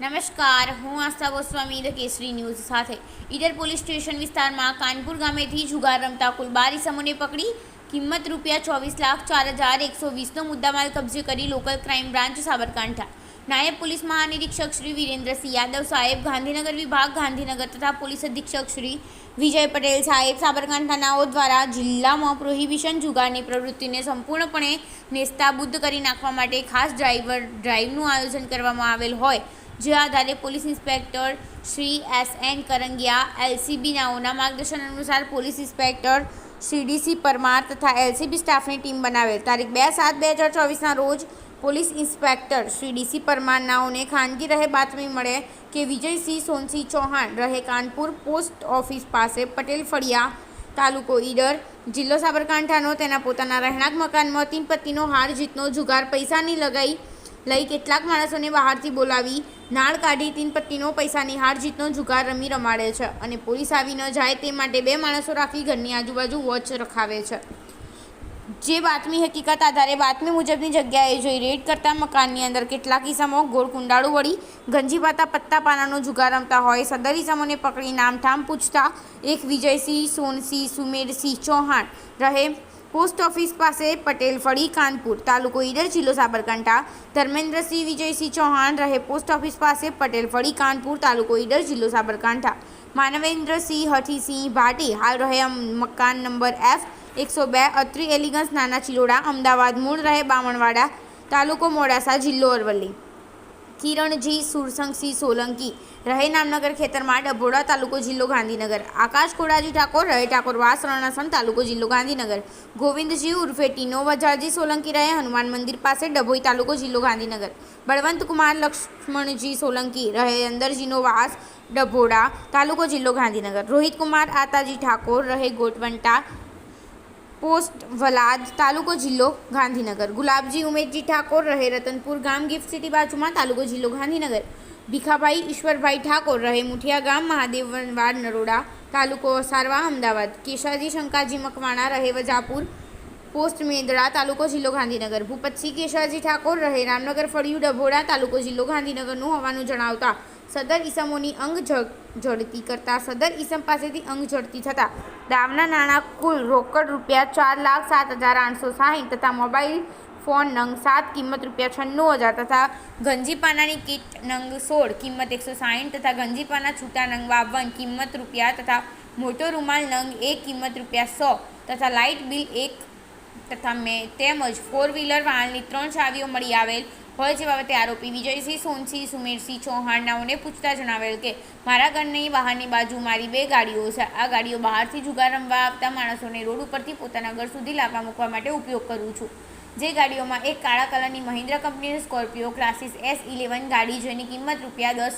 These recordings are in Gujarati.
નમસ્કાર, હું આસ્થા ગોસ્વામી ધ કેસરી ન્યૂઝ સાથે ઈડર પોલીસ સ્ટેશન વિસ્તારમાં કાનપુર ગામેથી જુગાર રમતા કુલ 12 ઇસમોને પકડી કિંમત ₹24,04,120નો મુદ્દામાલ કબજે કરી લોકલ ક્રાઇમ બ્રાન્ચ સાબરકાંઠા નાયબ પોલીસ મહાનિરીક્ષક શ્રી વિરેન્દ્રસિંહ યાદવ સાહેબ ગાંધીનગર વિભાગ ગાંધીનગર તથા પોલીસ અધિક્ષક શ્રી વિજય પટેલ સાહેબ સાબરકાંઠાનાઓ દ્વારા જિલ્લામાં પ્રોહિબિશન જુગારની પ્રવૃત્તિને સંપૂર્ણપણે નેસ્તાબૂદ કરી નાખવા માટે ખાસ ડ્રાઈવનું આયોજન કરવામાં આવેલ હોય, જે આધારે police inspector Shri S.N. Karangiya LCB નાઓના માર્ગદર્શન અનુસાર police inspector Shri D.C. Parmar તથા LCB સ્ટાફની ટીમ બનાવેલ. તારીખ 2/7/2024ના રોજ police inspector Shri D.C. Parmar નાઓને ખાનગી રહે બાતમી મળે કે વિજયસિંહ સોનસિંહ ચૌહાણ રહે કાનપુર પોસ્ટ ઓફિસ પાસે પટેલ ફળિયા તાલુકો ઈડર જિલ્લો સાબરકાંઠાનો તેના પોતાના રહેણાંક મકાનમાં 3 પત્તીનો હાર જીતનો જુગાર પૈસાની લઈ કેટલાક માણસોને બહારથી બોલાવી નાળ કાઢી 3 પત્તીનો પૈસાની હાર જીતનો જુગાર રમાડે છે અને પોલીસ આવી ન જાય તે માટે 2 માણસો રાખી ઘરની આજુબાજુ વોચ રખાવે છે. જે બાતમી હકીકત આધારે બાતમી મુજબની જગ્યાએ જઈ રેડ કરતા મકાનની અંદર કેટલાક ઇસમો ગોળ કુંડાળું વળી ગંજીપાતા પત્તા પાનાનો જુગાર રમતા હોય સદર ઇસમોને પકડી નામઠામ પૂછતા એક વિજયસિંહ સોનસિંહ સુમેરસિંહ ચૌહાણ રહે પોસ્ટ ઓફિસ પાસે પટેલ ફળી કાનપુર તાલુકો ઈડર જિલ્લો સાબરકાંઠા, ધર્મેન્દ્રસિંહ વિજયસિંહ ચૌહાણ રહે પોસ્ટ ઓફિસ પાસે પટેલ ફળી કાનપુર તાલુકો ઈડર જિલ્લો સાબરકાંઠા, માનવેન્દ્રસિંહ હઠીસિંહ ભાટી હાલ રહે મકાન નંબર F102 અત્રી એલિગન્સ નાના ચિલોડા અમદાવાદ મૂળ રહે બામણવાડા તાલુકો મોડાસા જિલ્લો અરવલ્લી, કિરણજી સુરસંગસિંહ સોલંકી રહે નામનગર ખેતરમાં ડભોડા તાલુકો જિલ્લો ગાંધીનગર, આકાશ કોડાજી ઠાકોર રહે ઠાકોરવાસ રણાસણ તાલુકો જિલ્લો ગાંધીનગર, ગોવિંદજી ઉર્ફે ટીનો વજાજી સોલંકી રહે હનુમાન મંદિર પાસે ડભોઈ તાલુકો જિલ્લો ગાંધીનગર, બળવંતકુમાર લક્ષ્મણજી સોલંકી રહે અંદરજીનો વાસ ડભોડા તાલુકો જિલ્લો ગાંધીનગર, રોહિતકુમાર આતાજી ઠાકોર રહે ગોટવંટા પોસ્ટ વલાદ તાલુકો જિલ્લો ગાંધીનગર, ગુલાબજી ઉમેશજી ઠાકોર રહે રતનપુર ગામ ગિફ્ટ સિટી બાજુમાં તાલુકો જિલ્લો ગાંધીનગર, ભીખાભાઈ ઈશ્વરભાઈ ઠાકોર રહે મુઠિયા ગામ મહાદેવવાડ નરોડા તાલુકો સારવા અમદાવાદ, કેશાજી શંકાજી મકવાણા રહે વજાપુર પોસ્ટ મેદડા તાલુકો જિલ્લો ગાંધીનગર, ભૂપતસિંહ કેશાજી ઠાકોર રહે રામનગર ફળિયું ડભોડા તાલુકો જિલ્લો ગાંધીનગરનું હોવાનું જણાવતા સદર ઈસમોની અંગ ઝડતી કરતા સદર ઈસમ પાસેથી અંગ ઝડતી થતાં દાવના નાણાં કુલ રોકડ ₹4,07,860 તથા મોબાઈલ ફોન નંગ 7 કિંમત ₹96,000 તથા ગંજીપાનાની કીટ નંગ 16 કિંમત 160 તથા ગંજીપાના છૂટા નંગ 52 કિંમત રૂપિયા તથા મોટો રૂમાલ નંગ 1 કિંમત ₹100 તથા લાઇટ બિલ 1 તથા તેમજ 4 વ્હીલર વાહનની 3 ચાવીઓ મળી આવેલ હોય, જે બાબતે આરોપી વિજયસિંહ સોનસિંહ સુમેરસિંહ ચૌહાણ નાઓને પૂછતા જણાવેલ કે મારા ઘરની બહારની બાજુ મારી 2 ગાડીઓ છે. આ ગાડીઓ બહારથી જુગાર રમવા આવતા માણસોને રોડ ઉપરથી પોતાના ઘર સુધી લાવવા મૂકવા માટે ઉપયોગ કરું છું. જે ગાડીઓમાં એક કાળા કલરની મહિન્દ્રા કંપનીની સ્કોર્પિયો ક્લાસિસ S11 ગાડી જેની કિંમત ₹10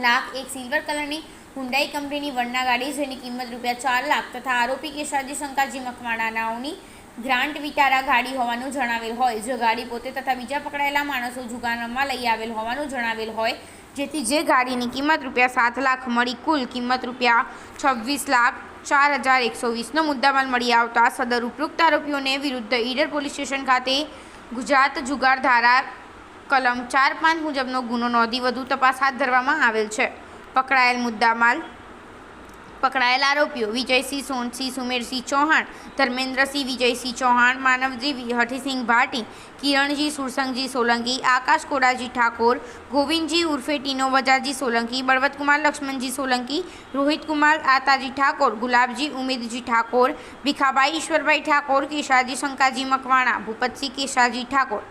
લાખ, એક સિલ્વર કલરની હુન્ડાઈ કંપનીની વર્ના ગાડી જેની કિંમત ₹4 લાખ તથા આરોપી કેશાજી શંકાજી મકવાણા નાઓની ગ્રાન્ટ વિટારા ગાડી હોવાનું જણાવેલ હોય, જે ગાડી પોતે તથા બીજા પકડાયેલા માણસો જુગાર રમવા લઈ આવેલ હોવાનું જણાવેલ હોય, જેથી જે ગાડીની કિંમત ₹7 લાખ મળી કુલ કિંમત ₹26,04,120નો મુદ્દામાલ મળી આવતા સદર ઉપરોક્ત આરોપીઓને વિરુદ્ધ ઈડર પોલીસ સ્ટેશન ખાતે ગુજરાત જુગાર ધારા કલમ 4(5) મુજબનો ગુનો નોંધી વધુ તપાસ હાથ ધરવામાં આવેલ છે. પકડાયેલ આરોપીઓ વિજયસિંહ સોનસિંહ સુમેરસિંહ ચૌહાણ, ધર્મેન્દ્રસિંહ વિજયસિંહ ચૌહાણ, માનવજી હઠીસિંહ ભાટી, કિરણજી સુરસંગજી સોલંકી, આકાશ કોડાજી ઠાકોર, ગોવિંદજી ઉર્ફે ટીનો વજાજી સોલંકી, બળવંતકુમાર લક્ષ્મણજી સોલંકી, રોહિતકુમાર આતાજી ઠાકોર, ગુલાબજી ઉમેદજી ઠાકોર, ભીખાભાઈ ઈશ્વરભાઈ ઠાકોર, કેશાજી શંકાજી મકવાણા, ભૂપતસિંહ કેશાજી ઠાકોર.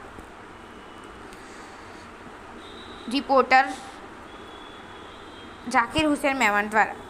રિપોર્ટર ઝાકીર હુસેન મેવાણ દ્વારા